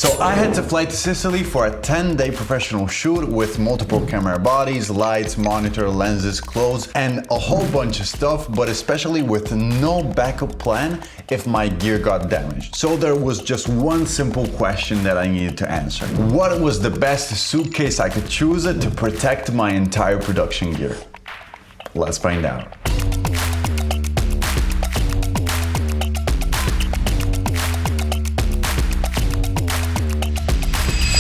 So I had to fly to Sicily for a 10-day professional shoot with multiple camera bodies, lights, monitor, lenses, clothes, and a whole bunch of stuff, but especially with no backup plan if my gear got damaged. So there was just one simple question that I needed to answer. What was the best suitcase I could choose to protect my entire production gear? Let's find out.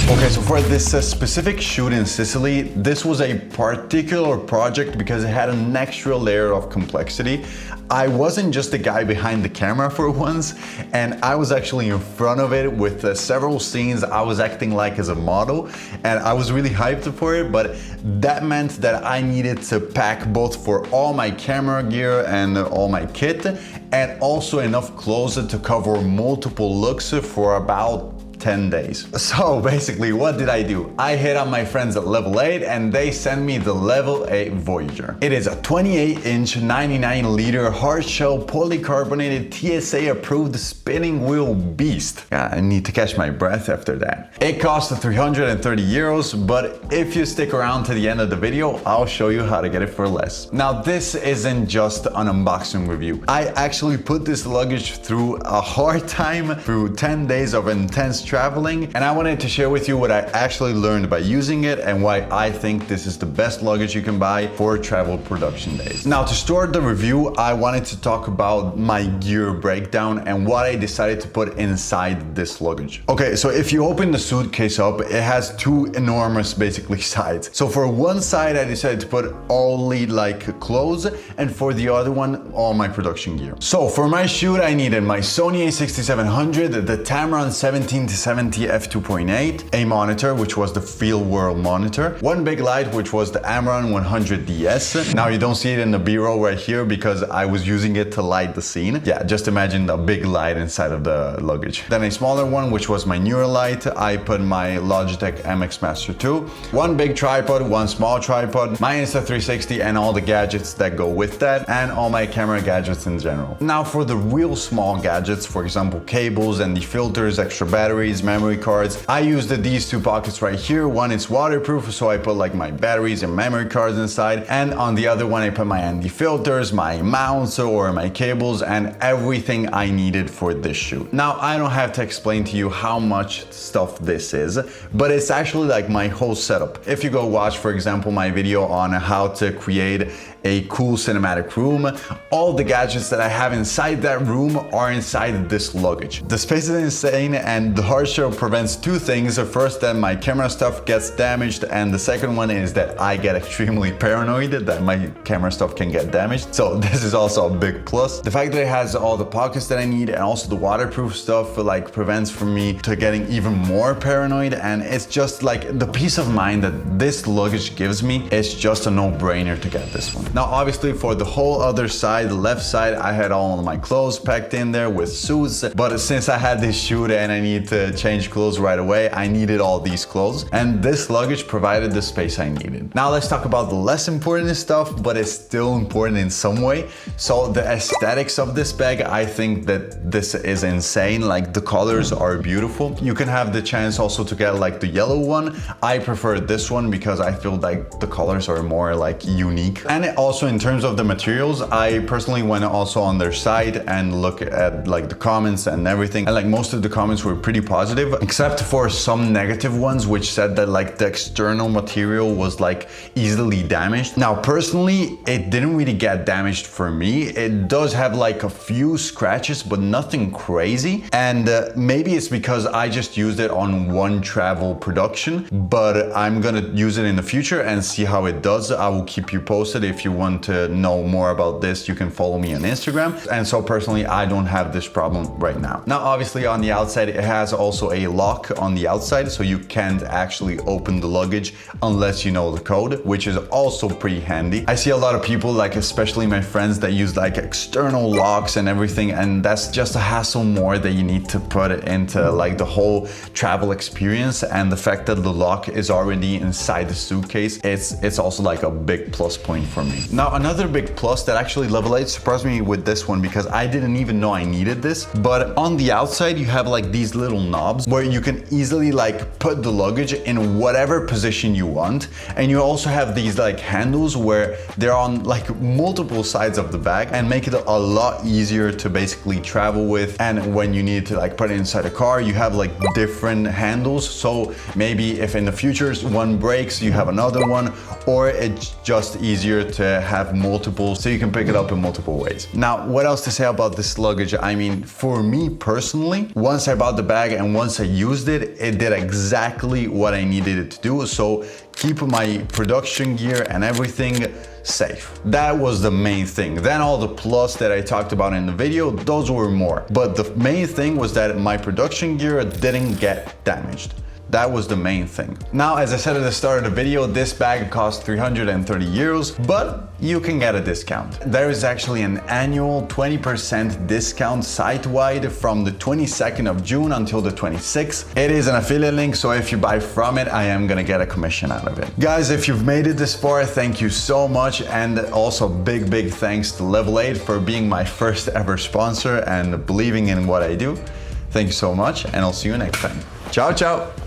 Okay, so for this specific shoot in Sicily, this was a particular project because it had an extra layer of complexity. I wasn't just the guy behind the camera for once, and I was actually in front of it with several scenes. I was acting like as a model, and I was really hyped for it, but that meant that I needed to pack both for all my camera gear and all my kit, and also enough clothes to cover multiple looks for about 10 days. So basically, what did I do? I hit up my friends at Level 8 and they sent me the Level 8 Voyager. It is a 28-inch, 99-liter hard-shell polycarbonated TSA-approved spinning wheel beast. Yeah, I need to catch my breath after that. It cost 330 euros, but if you stick around to the end of the video, I'll show you how to get it for less. Now, this isn't just an unboxing review. I actually put this luggage through a hard time, through 10 days of intense traveling, and I wanted to share with you what I actually learned by using it and why I think this is the best luggage you can buy for travel production days. Now, to start the review, I wanted to talk about my gear breakdown and what I decided to put inside this luggage. Okay, so if you open the suitcase up, it has two enormous basically sides. So for one side, I decided to put only like clothes, and for the other one, all my production gear. So for my shoot, I needed my Sony a6700, the Tamron 17-70 f2.8, a monitor, which was the Field World monitor, one big light, which was the Amron 100DS. Now you don't see it in the B-roll right here because I was using it to light the scene. Yeah, just imagine the big light inside of the luggage. Then a smaller one, which was my newer light. I put my Logitech MX Master 2, one big tripod, one small tripod, my Insta360 and all the gadgets that go with that, and all my camera gadgets in general. Now for the real small gadgets, for example, cables and the filters, extra batteries, memory cards, I used these two pockets right here. One is waterproof, so I put like my batteries and memory cards inside, and on the other one I put my anti-filters, my mounts or my cables, and everything I needed for this shoot. Now I don't have to explain to you how much stuff this is, but it's actually like my whole setup. If you go watch, for example, my video on how to create a cool cinematic room, all the gadgets that I have inside that room are inside this luggage. The space is insane, and the hard shell prevents two things. First, that my camera stuff gets damaged, and the second one is that I get extremely paranoid that my camera stuff can get damaged. So this is also a big plus. The fact that it has all the pockets that I need and also the waterproof stuff like prevents from me to getting even more paranoid, and it's just like the peace of mind that this luggage gives me. It's just a no-brainer to get this one. Now, obviously for the whole other side, the left side, I had all of my clothes packed in there with suits, but since I had this shoot and I need to change clothes right away, I needed all these clothes, and this luggage provided the space I needed. Now let's talk about the less important stuff, but it's still important in some way. So the aesthetics of this bag, I think that this is insane. Like the colors are beautiful. You can have the chance also to get like the yellow one. I prefer this one because I feel like the colors are more like unique. And also in terms of the materials, I personally went also on their site and look at like the comments and everything, and like most of the comments were pretty positive, except for some negative ones which said that like the external material was like easily damaged. Now personally, it didn't really get damaged for me. It does have like a few scratches, but nothing crazy, and maybe it's because I just used it on one travel production, but I'm gonna use it in the future and see how it does. I will keep you posted. If you want to know more about this, you can follow me on Instagram. And so personally, I don't have this problem right now. Now obviously on the outside, it has also a lock on the outside, so you can't actually open the luggage unless you know the code, which is also pretty handy. I see a lot of people, like especially my friends, that use like external locks and everything, and that's just a hassle more that you need to put it into like the whole travel experience. And the fact that the lock is already inside the suitcase, it's also like a big plus point for me. Now another big plus that actually Level 8 surprised me with this one, because I didn't even know I needed this, but on the outside you have like these little knobs where you can easily like put the luggage in whatever position you want. And you also have these like handles where they're on like multiple sides of the bag and make it a lot easier to basically travel with. And when you need to like put it inside a car, you have like different handles. So maybe if in the future one breaks, you have another one, or it's just easier to have multiple so you can pick it up in multiple ways. Now, what else to say about this luggage? I mean, for me personally, once I bought the bag and once I used it, it did exactly what I needed it to do. So keep my production gear and everything safe. That was the main thing. Then all the plus that I talked about in the video, those were more. But the main thing was that my production gear didn't get damaged. That was the main thing. Now, as I said at the start of the video, this bag cost 330 euros, but you can get a discount. There is actually an annual 20% discount site-wide from the 22nd of June until the 26th. It is an affiliate link, so if you buy from it, I am gonna get a commission out of it. Guys, if you've made it this far, thank you so much. And also big thanks to Level 8 for being my first ever sponsor and believing in what I do. Thank you so much, and I'll see you next time. Ciao, ciao.